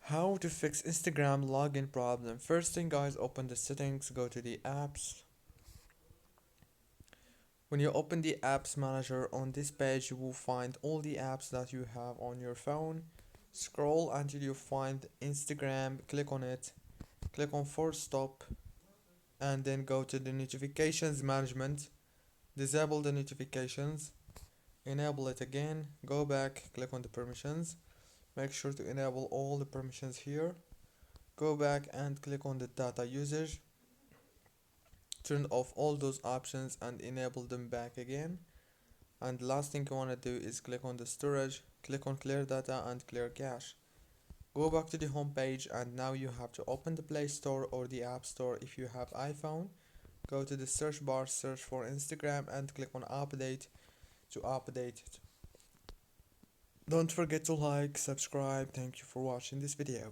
How to fix Instagram login problem. First thing guys, open the settings, go to the apps. When you open the apps manager on this page, you will find all the apps that you have on your phone. Scroll until you find Instagram, click on it, click on force stop, and then go to the notifications management. Disable the notifications, enable it again, go back, click on the permissions. Make sure to enable all the permissions here. Go back and click on the data usage. Turn off all those options and enable them back again. And the last thing you want to do is click on the storage, click on clear data and clear cache. Go back to the home page, and now you have to open the Play Store or the App Store if you have iPhone. Go to the search bar, search for Instagram and click on update to update it. Don't forget to like, subscribe. Thank you for watching this video.